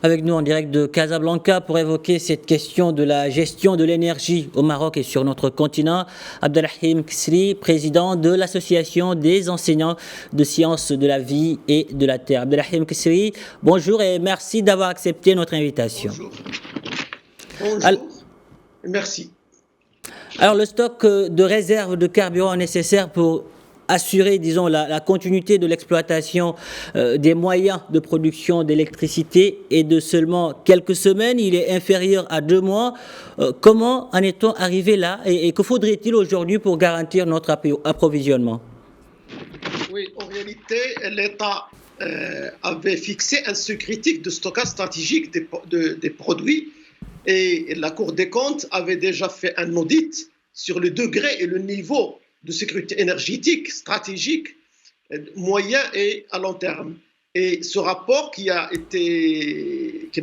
avec nous en direct de Casablanca pour évoquer cette question de la gestion de l'énergie au Maroc et sur notre continent. Abdelrahim Ksri, président de l'Association des enseignants de sciences de la vie et de la terre. Abdelrahim Ksri, bonjour et merci d'avoir accepté notre invitation. Bonjour. Bonjour. Merci. Alors, le stock de réserve de carburant nécessaire pour assurer, disons, la continuité de l'exploitation des moyens de production d'électricité est de seulement quelques semaines. Il est inférieur à 2 mois. Comment en est-on arrivé là et que faudrait-il aujourd'hui pour garantir notre approvisionnement? Oui, en réalité, l'État avait fixé un seuil critique de stockage stratégique des produits et la Cour des comptes avait déjà fait un audit sur le degré et le niveau de sécurité énergétique stratégique moyen et à long terme. Et ce rapport qui n'a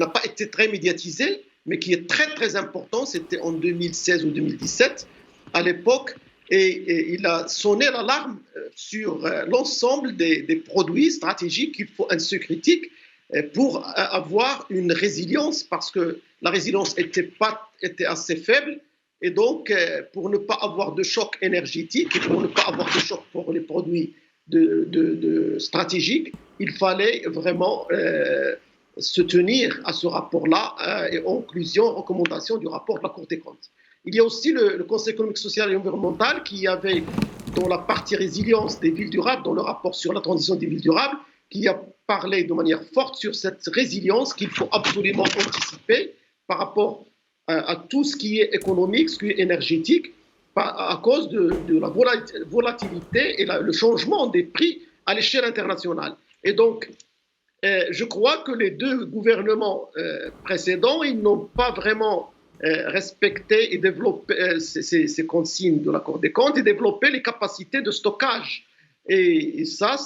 pas été très médiatisé, mais qui est très très important, c'était en 2016 ou 2017 à l'époque, et il a sonné l'alarme sur l'ensemble des produits stratégiques qu'il faut un seuil critique pour avoir une résilience, parce que la résilience était assez faible. Et donc, pour ne pas avoir de choc énergétique et pour ne pas avoir de choc pour les produits stratégiques, il fallait vraiment se tenir à ce rapport-là et recommandations du rapport de la Cour des comptes. Il y a aussi le Conseil économique, social et environnemental qui avait, dans la partie résilience des villes durables, dans le rapport sur la transition des villes durables, qui a parlé de manière forte sur cette résilience qu'il faut absolument anticiper par rapport à tout ce qui est économique, ce qui est énergétique, à cause de la volatilité et le changement des prix à l'échelle internationale. Et donc, je crois que les deux gouvernements précédents, ils n'ont pas vraiment respecté et développé ces consignes de la Cour des comptes et développé les capacités de stockage. Et ça,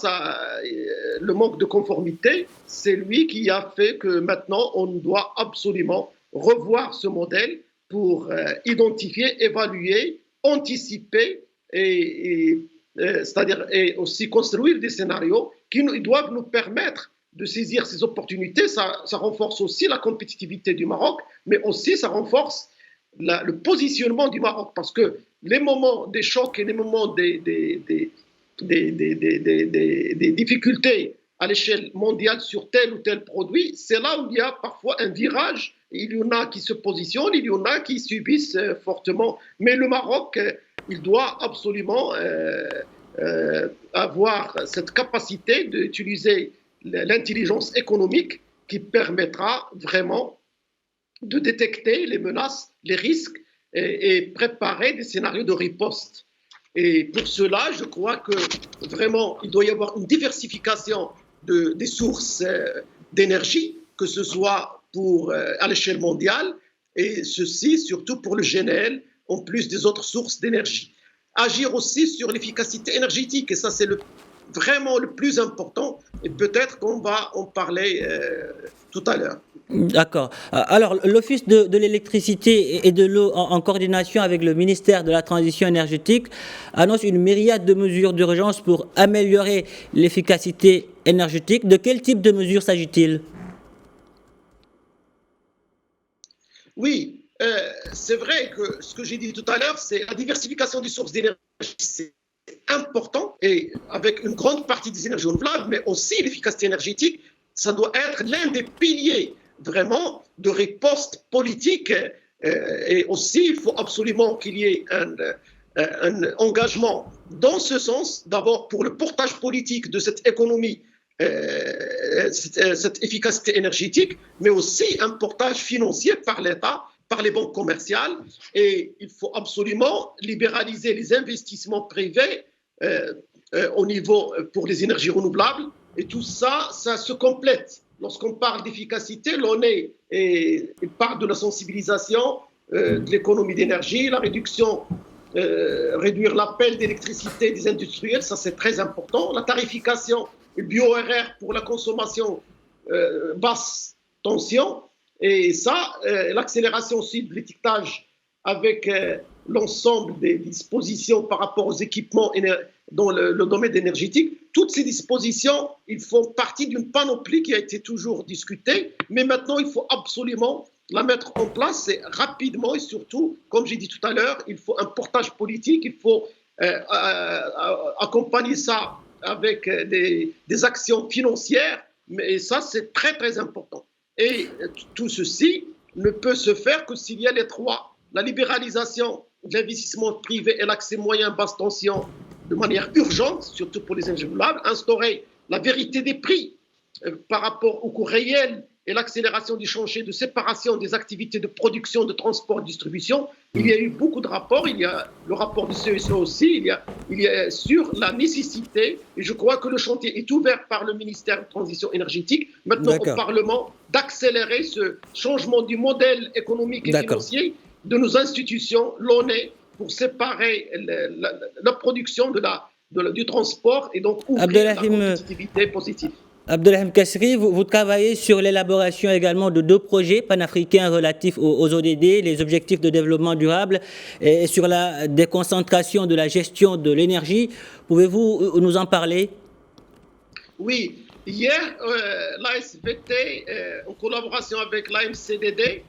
le manque de conformité, c'est lui qui a fait que maintenant, on doit absolument revoir ce modèle pour identifier, évaluer, anticiper c'est-à-dire et aussi construire des scénarios qui doivent nous permettre de saisir ces opportunités. Ça renforce aussi la compétitivité du Maroc, mais aussi ça renforce le positionnement du Maroc, parce que les moments des chocs et les moments des difficultés à l'échelle mondiale sur tel ou tel produit, c'est là où il y a parfois un virage. Il y en a qui se positionnent, il y en a qui subissent fortement. Mais le Maroc, il doit absolument avoir cette capacité d'utiliser l'intelligence économique qui permettra vraiment de détecter les menaces, les risques et préparer des scénarios de riposte. Et pour cela, je crois que vraiment, il doit y avoir une diversification des sources d'énergie, que ce soit à l'échelle mondiale, et ceci surtout pour le GNL, en plus des autres sources d'énergie. Agir aussi sur l'efficacité énergétique, et ça c'est vraiment le plus important, et peut-être qu'on va en parler tout à l'heure. D'accord. Alors, l'Office de l'électricité et de l'eau, en coordination avec le ministère de la Transition énergétique, annonce une myriade de mesures d'urgence pour améliorer l'efficacité énergétique. De quel type de mesures s'agit-il? Oui, c'est vrai que ce que j'ai dit tout à l'heure, c'est la diversification des sources d'énergie, c'est important, et avec une grande partie des énergies renouvelables, mais aussi l'efficacité énergétique, ça doit être l'un des piliers vraiment de riposte politique. Et aussi, il faut absolument qu'il y ait un engagement dans ce sens, d'abord pour le portage politique de cette économie, cette efficacité énergétique, mais aussi un portage financier par l'État, par les banques commerciales. Et il faut absolument libéraliser les investissements privés au niveau pour les énergies renouvelables. Et tout ça, ça se complète. Lorsqu'on parle d'efficacité, il parle de la sensibilisation, de l'économie d'énergie, la réduction, réduire l'appel d'électricité des industriels, ça c'est très important. La tarification et bio-RR pour la consommation basse tension. Et ça, l'accélération aussi de l'étiquetage avec l'ensemble des dispositions par rapport aux équipements dans le domaine énergétique. Toutes ces dispositions, ils font partie d'une panoplie qui a été toujours discutée, mais maintenant, il faut absolument la mettre en place et rapidement, et surtout, comme j'ai dit tout à l'heure, il faut un portage politique, il faut accompagner ça avec des actions financières, mais ça, c'est très, très important. Et tout ceci ne peut se faire que s'il y a les trois: la libéralisation de l'investissement privé et l'accès moyen basse tension de manière urgente, surtout pour les énergies renouvelables, instaurer la vérité des prix par rapport au coût réel et l'accélération du chantier de séparation des activités de production, de transport, de distribution. Il y a eu beaucoup de rapports, il y a le rapport du CESE aussi, il y a sur la nécessité, et je crois que le chantier est ouvert par le ministère de la Transition énergétique, maintenant au Parlement, d'accélérer ce changement du modèle économique et financier de nos institutions, l'ONE, pour séparer la production du transport et donc ouvrir la compétitivité positive. Abdelrahim Kassri, vous travaillez sur l'élaboration également de 2 projets panafricains relatifs aux ODD, les objectifs de développement durable, et sur la déconcentration de la gestion de l'énergie. Pouvez-vous nous en parler? Oui, hier, l'ASVT, en collaboration avec l'AMCDD,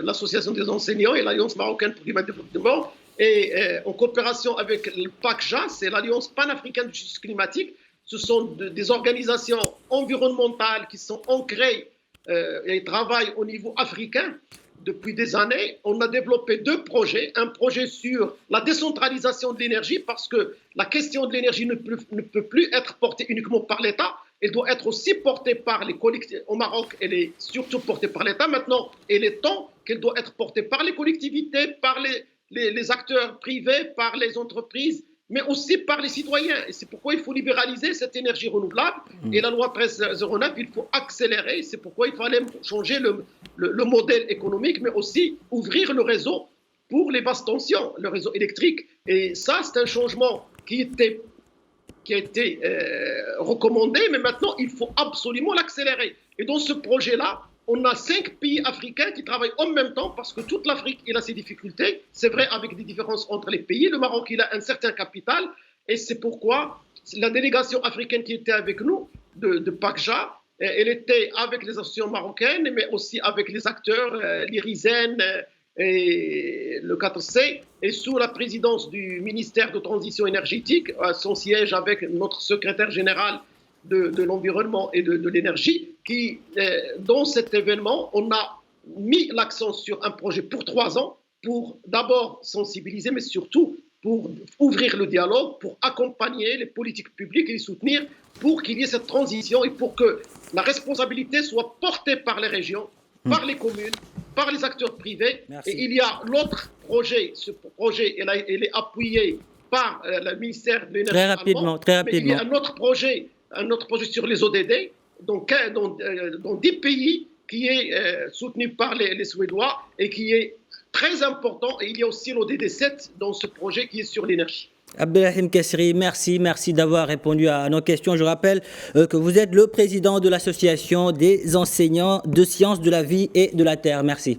l'Association des enseignants et l'Alliance marocaine pour le climat et le développement, et en coopération avec le PACJA, c'est l'Alliance panafricaine de justice climatique. Ce sont des organisations environnementales qui sont ancrées et travaillent au niveau africain depuis des années. On a développé 2 projets. Un projet sur la décentralisation de l'énergie, parce que la question de l'énergie ne peut plus être portée uniquement par l'État. Elle doit être aussi portée par les collectivités. Au Maroc, elle est surtout portée par l'État. Maintenant, il est temps qu'elle doit être portée par les collectivités, par les acteurs privés, par les entreprises, mais aussi par les citoyens. Et c'est pourquoi il faut libéraliser cette énergie renouvelable. Et la loi 1309, il faut accélérer. C'est pourquoi il fallait changer le modèle économique, mais aussi ouvrir le réseau pour les basses tensions, le réseau électrique. Et ça, c'est un changement qui a été recommandé, mais maintenant, il faut absolument l'accélérer. Et dans ce projet-là, on a 5 pays africains qui travaillent en même temps, parce que toute l'Afrique a ses difficultés. C'est vrai, avec des différences entre les pays. Le Maroc, il a un certain capital. Et c'est pourquoi la délégation africaine qui était avec nous, de PACJA, elle était avec les associations marocaines, mais aussi avec les acteurs, l'IRISEN et le 4C, et sous la présidence du ministère de Transition énergétique, à son siège avec notre secrétaire général de l'environnement et de l'énergie, qui, dans cet événement, on a mis l'accent sur un projet pour 3 ans, pour d'abord sensibiliser, mais surtout pour ouvrir le dialogue, pour accompagner les politiques publiques et les soutenir, pour qu'il y ait cette transition et pour que la responsabilité soit portée par les régions, par les communes, par les acteurs privés. Merci. Et il y a l'autre projet, ce projet, il est appuyé par le ministère de l'Énergie. Très rapidement. Mais il y a un autre projet sur les ODD, dans 10 pays, qui est soutenu par les Suédois et qui est très important. Et il y a aussi l'ODD 7 dans ce projet qui est sur l'énergie. Abdelrahim Kassri, merci d'avoir répondu à nos questions. Je rappelle que vous êtes le président de l'Association des enseignants de sciences de la vie et de la terre. Merci.